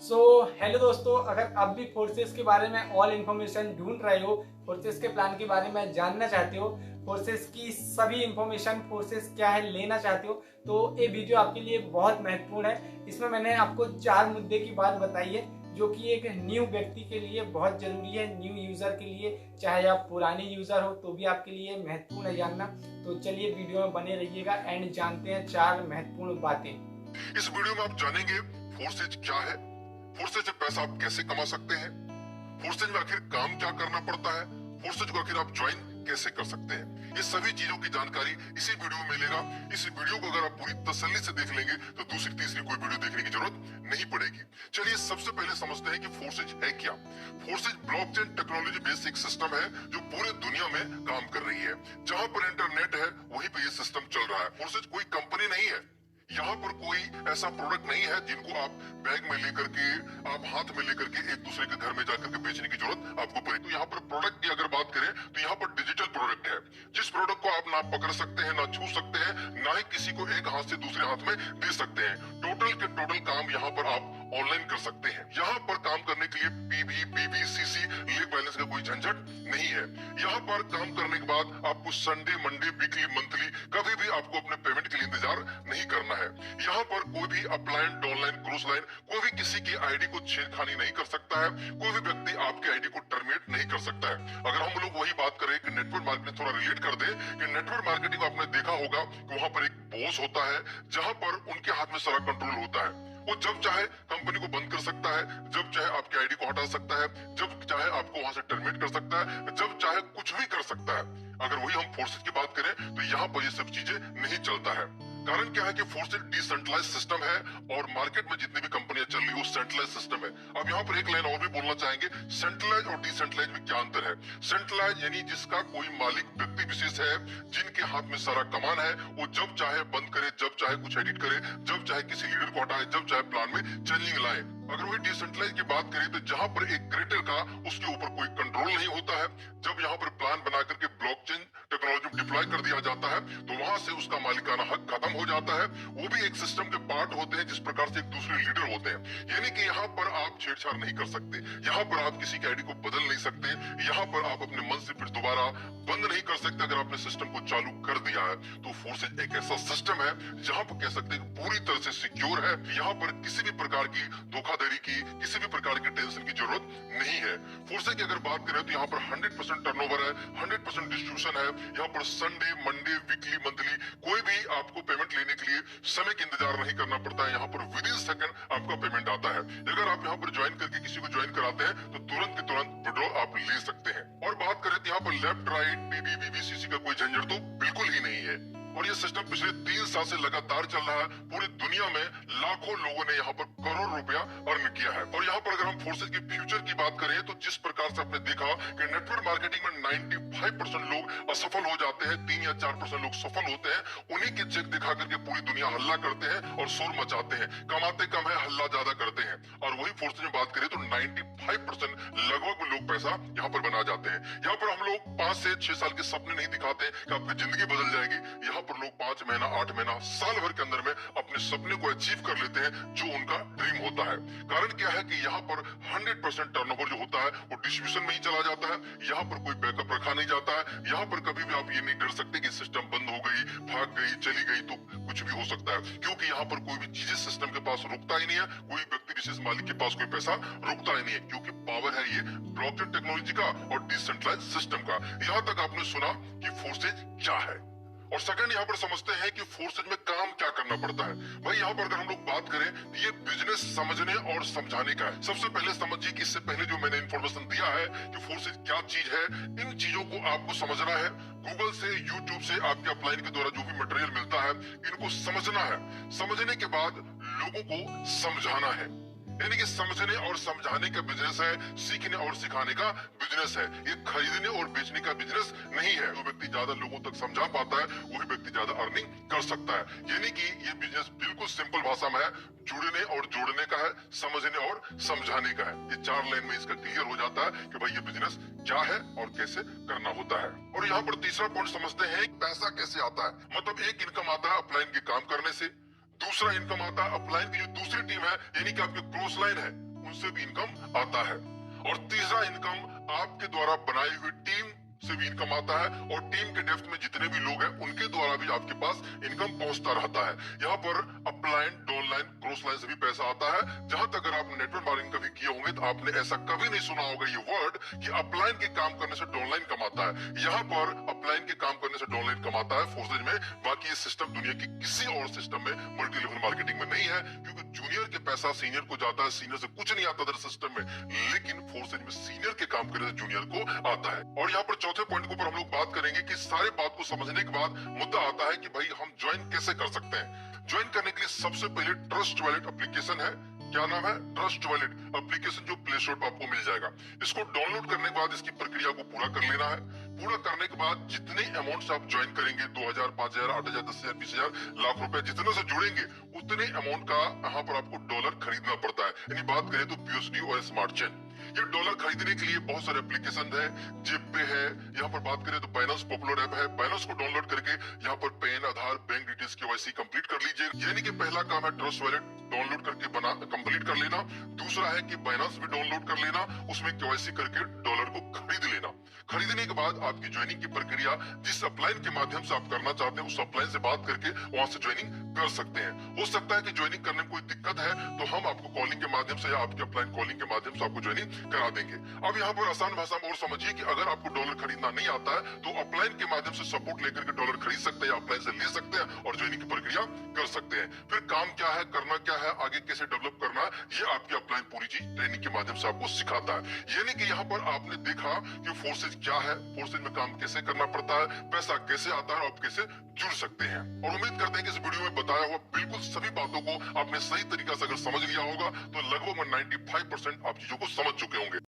Hello दोस्तों, अगर आप भी फोर्सेस के बारे में ऑल इन्फॉर्मेशन ढूंढ रहे हो, फोर्सेस के प्लान के बारे में जानना चाहते हो, फोर्सेस की सभी इंफॉर्मेशन, फोर्सेस क्या है लेना चाहते हो, तो ये वीडियो आपके लिए बहुत महत्वपूर्ण है। इसमें मैंने आपको 4 मुद्दे की बात बताई है जो कि एक न्यू व्यक्ति के लिए बहुत जरूरी है, न्यू यूजर के लिए। चाहे आप पुराने यूजर हो तो भी आपके लिए महत्वपूर्ण है जानना। तो चलिए वीडियो में बने रहिएगा एंड जानते हैं 4 महत्वपूर्ण बातें। इस वीडियो में आप जानेंगे फोर्सेज क्या है, फोर्सेज से पैसा आप कैसे कमा सकते हैं, फोर्सेज में आखिर काम क्या करना पड़ता है, फोर्सेज को आखिर आप ज्वाइन कैसे कर सकते हैं। ये सभी चीजों की जानकारी इसी वीडियो में मिलेगा। इस वीडियो को अगर आप पूरी तसल्ली से देख लेंगे तो दूसरी तीसरी कोई वीडियो देखने की जरूरत नहीं पड़ेगी। चलिए सबसे पहले समझते हैं कि फोर्सेज है क्या। फोर्सेज ब्लॉकचेन टेक्नोलॉजी बेस्ड एक सिस्टम है जो पूरे दुनिया में काम कर रही है। जहां पर इंटरनेट है वहीं पर यह सिस्टम चल रहा है। फोर्सेज कोई कंपनी नहीं है, यहाँ पर कोई ऐसा प्रोडक्ट नहीं है जिनको आप बैग में लेकर के, आप हाथ में लेकर के एक दूसरे के घर में जाकर के बेचने की जरूरत आपको पड़े। तो यहाँ पर प्रोडक्ट की अगर बात करें तो यहाँ पर डिजिटल प्रोडक्ट है, जिस प्रोडक्ट को आप ना पकड़ सकते हैं, ना छू सकते हैं, ना ही किसी को एक हाथ से दूसरे हाथ में दे सकते हैं। टोटल के टोटल काम यहाँ पर आप ऑनलाइन कर सकते हैं। यहाँ पर काम करने के लिए पीवी, बीबी, सीसी, लीग बैलेंस का कोई झंझट नहीं है। यहाँ पर काम करने के बाद आपको संडे, मंडे, वीकली, मंथली कभी भी आपको अपने पेमेंट के लिए इंतजार नहीं करना है। यहाँ पर कोई भी अपलाइन, डाउनलाइन, क्रॉस लाइन, कोई भी किसी की आईडी को छेड़खानी नहीं कर सकता है। कोई भी व्यक्ति आपके आईडी को टर्मिनेट नहीं कर सकता है। अगर हम लोग वही बात करें कि नेटवर्क मार्केटिंग थोड़ा रिलेट कर दे कि नेटवर्क मार्केटिंग में आपने देखा होगा कि वहां पर एक बॉस होता है जहां पर उनके हाथ में सारा कंट्रोल होता है। वो जब चाहे कंपनी को बंद कर सकता है, जब चाहे आपके आईडी को हटा सकता है, जब चाहे आपको वहां से टर्मिनेट कर सकता है, जब चाहे कुछ भी कर सकता है। अगर वही हम फोर्सेज की बात करें तो यहाँ पर ये सब चीजें नहीं चलता है। कारण क्या है कि फोर्सेज डिसेंट्रलाइज सिस्टम है और मार्केट में जितनी भी कंपनियां चल रही है वो सेंट्रलाइज सिस्टम है। अब यहाँ पर एक लाइन और भी बोलना चाहेंगे, सेंट्रलाइज और डिसेंट्रलाइज में क्या अंतर है। सेंट्रलाइज यानी जिसका कोई मालिक व्यक्ति विशेष है, जिनके हाथ में सारा कमान है, वो जब चाहे बंद करे, जब चाहे कुछ एडिट करे, जब चाहे किसी लीडर को हटाए, जब चाहे प्लान में चेंजिंग लाए। अगर वही डिसेंट्रलाइज की बात करें तो जहां पर एक क्रिएटर का उसके ऊपर कोई कंट्रोल नहीं होता है, जब यहाँ पर प्लान बना करके ब्लॉकचेन टेक्नोलॉजी में डिप्लॉय कर दिया जाता है तो वहां से उसका मालिकाना हक खत्म हो जाता है। वो भी एक सिस्टम के पार्ट होते हैं जिस प्रकार से एक दूसरे लीडर होते हैं। यानी कि यहाँ पर आप छेड़छाड़ नहीं कर सकते, यहाँ पर आप किसी की आईडी को बदल नहीं सकते, यहाँ पर आप अपने मन से फिर दोबारा बंद नहीं कर सकते। अगर आपने सिस्टम को चालू कर दिया है तो फोर्सेज एक ऐसा सिस्टम है जहाँ पर कह सकते हैं पूरी तरह से सिक्योर है। यहाँ पर किसी भी प्रकार की धोखाधड़ी की, किसी भी प्रकार की टेंशन की जरूरत नहीं है। फोर्सेज की अगर बात करें तो यहाँ पर 100% टर्नओवर है, 100% डिस्ट्रीब्यूशन है। यहाँ पर संडे, मंडे, वीकली, मंथली कोई भी आपको पेमेंट लेने के लिए समय का इंतजार नहीं करना पड़ता है। यहाँ पर विद इन सेकंड आपका पेमेंट आता है। अगर आप यहाँ पर ज्वाइन करके किसी को ज्वाइन कराते हैं तो तुरंत के तुरंत विड्रॉ आप ले सकते हैं। और बात करें तो यहाँ पर लेफ्ट, राइट, पीबी, बीबी, सीसी का कोई झंझट तो बिल्कुल ही नहीं है। और ये सिस्टम पिछले 3 साल से लगातार चल रहा है। पूरी दुनिया में लाखों लोगों ने यहाँ पर करोड़ रुपया अर्न किया है। और यहाँ पर अगर हम फोर्सेज के फ्यूचर की बात करें तो जिस प्रकार से आपने देखा कि नेटवर्क मार्केटिंग में 95% लोग असफल हो जाते हैं, 3 या 4% लोग सफल होते हैं। उन्हीं के चेक दिखा करके पूरी दुनिया हल्ला करते हैं और शोर मचाते हैं। कमाते कम है, हल्ला ज्यादा करते हैं। और वही फोर्सेज में बात करें तो 95% लगभग लोग पैसा यहाँ पर बना जाते हैं। यहाँ पर हम लोग 5 से 6 साल के सपने नहीं दिखाते कि आपकी जिंदगी बदल जाएगी। यहाँ पर लोग 5 महीना, 8 महीना, साल भर के अंदर में अपने सपने को अचीव कर लेते हैं जो उनका ड्रीम होता है। कारण क्या है कि यहाँ पर 100% टर्नओवर जो होता है वो डिस्ट्रीब्यूशन में ही चला जाता है। यहाँ पर कोई बैकअप रखा नहीं जाता है। यहाँ पर कभी भी आप ये नहीं डर सकते कि सिस्टम बंद हो गई, भाग गई, चली गई तो कुछ भी हो सकता है, क्योंकि यहाँ पर कोई भी चीजें सिस्टम के पास रुकता ही नहीं है। कोई व्यक्ति विशेष मालिक के पास कोई पैसा रुकता ही नहीं है, क्योंकि पावर है ये ब्लॉकचेन टेक्नोलॉजी का और डिसेंट्रलाइज्ड सिस्टम का। यहाँ तक आपने सुना कि फोर्सेज क्या है। और सेकंड यहाँ पर समझते हैं कि फोर्सेज में काम क्या करना पड़ता है। भाई यहाँ पर अगर हम लोग बात करें तो ये बिजनेस समझने और समझाने का है। सबसे पहले समझिए कि इससे पहले जो मैंने इंफॉर्मेशन दिया है कि फोर्सेज क्या चीज है, इन चीजों को आपको समझना है। गूगल से, यूट्यूब से आपके अपलाइन के द्वारा जो भी मटेरियल मिलता है इनको समझना है। समझने के बाद लोगों को समझाना है। यानी कि समझने और समझाने का बिजनेस है, सीखने और सिखाने का बिजनेस है। ये खरीदने और बेचने का बिजनेस नहीं है। जो व्यक्ति ज्यादा लोगों तक समझा पाता है वही व्यक्ति ज्यादा अर्निंग कर सकता है। यानी कि ये बिजनेस बिल्कुल सिंपल भाषा में है, जुड़ने और जोड़ने का है, समझने और समझाने का है। ये 4 लाइन में इसका क्लियर हो जाता है कि भाई ये बिजनेस क्या है और कैसे करना होता है। और यहाँ पर तीसरा पॉइंट समझते हैं पैसा कैसे आता है। मतलब एक इनकम आता है अपलाइन के काम करने से, दूसरा इनकम आता है अपलाइन की जो दूसरी टीम है यानी कि आपकी क्रॉस लाइन है उनसे भी इनकम आता है। और तीसरा इनकम आपके द्वारा बनाई हुई टीम से भी इनकम आता है, और टीम के डेप्थ में जितने भी लोग हैं उनके द्वारा भी आपके पास इनकम पहुंचता रहता है। यहाँ पर अपलाइन, डाउनलाइन, क्रॉस लाइन से भी पैसा आता है। जहां तक अगर आप नेटवर्क मार्केटिंग कभी किए होंगे तो आपने ऐसा कभी नहीं सुना होगा ये वर्ड कि अपलाइन के काम करने से डाउनलाइन कमाता है। यहाँ पर अपलाइन के काम करने से डाउनलाइन कमाता है फोर्सेज में। बाकी ये सिस्टम दुनिया की किसी और सिस्टम में, मल्टी लेवल मार्केटिंग में नहीं है, क्योंकि जूनियर के पैसा सीनियर को जाता है, सीनियर से कुछ नहीं आता सिस्टम में, लेकिन फोर्सेज में सीनियर के काम करने से जूनियर को आता है। और यहाँ पर चौथे पॉइंट के ऊपर हम लोग बात करेंगे कि सारे बात को समझने के बाद मुद्दा आता है कि भाई हम ज्वाइन कैसे कर सकते हैं। ज्वाइन करने के लिए सबसे पहले ट्रस्ट वॉलेट एप्लीकेशन है। क्या नाम है? ट्रस्ट वॉलेट एप्लीकेशन, जो प्ले स्टोर पर आपको मिल जाएगा। इसको डाउनलोड करने के बाद इसकी प्रक्रिया को पूरा कर लेना है। पूरा करने के बाद जितने अमाउंट से आप ज्वाइन करेंगे, 2000, 5000, 8000, 10000, 20000, लाख रुपए जितने से जुड़ेंगे, उतने अमाउंट का यहाँ पर आपको डॉलर खरीदना पड़ता है। यानी बात करें तो BUSD और स्मार्ट चेन। ये डॉलर खरीदने के लिए बहुत सारे एप्लीकेशन है, जिप पे है। यहाँ पर बात करें तो बाइनेंस पॉपुलर ऐप है। बाइनेंस को डाउनलोड करके यहाँ पर पैन, आधार, बैंक डिटेल्स, KYC कंप्लीट कर लीजिए। यानी कि पहला काम है ट्रस्ट वॉलेट डाउनलोड करके कंप्लीट कर लेना। दूसरा है कि बाइनेंस भी डाउनलोड कर लेना, उसमें KYC करके डॉलर को खरीद लेना। खरीदने के बाद आपकी ज्वाइनिंग की प्रक्रिया जिस अपलाइन के माध्यम से आप करना चाहते हैं, उस अपलाइन से बात करके वहां से ज्वाइनिंग कर सकते हैं। हो सकता है कि ज्वाइनिंग करने में कोई दिक्कत है तो हम आपको कॉलिंग के माध्यम से या आपके अपलाइन कॉलिंग के माध्यम से आपको ज्वाइनिंग करा देंगे। अब यहाँ पर आसान भाषा में और समझिए कि अगर आपको डॉलर खरीदना नहीं आता है तो अपलाइन के माध्यम से सपोर्ट लेकर के डॉलर खरीद सकते हैं या अपलाइन से ले सकते हैं और ज्वाइनिंग की प्रक्रिया कर सकते हैं। फिर काम क्या है, करना क्या है, आगे कैसे डेवलप करना है, ये आपकी अपलाइन पूरी चीज ट्रेनिंग के माध्यम से आपको सिखाता है। यानी कि यहाँ पर आपने देखा कि फोर्सेज क्या है, फोर्सेज में काम कैसे करना पड़ता है, पैसा कैसे आता है और आप कैसे जुड़ सकते हैं। और उम्मीद करते हैं कि इस वीडियो में बताया हुआ बिल्कुल सभी बातों को आपने सही तरीके से अगर समझ लिया होगा तो लगभग 95% आप चीजों को समझ चुके होंगे।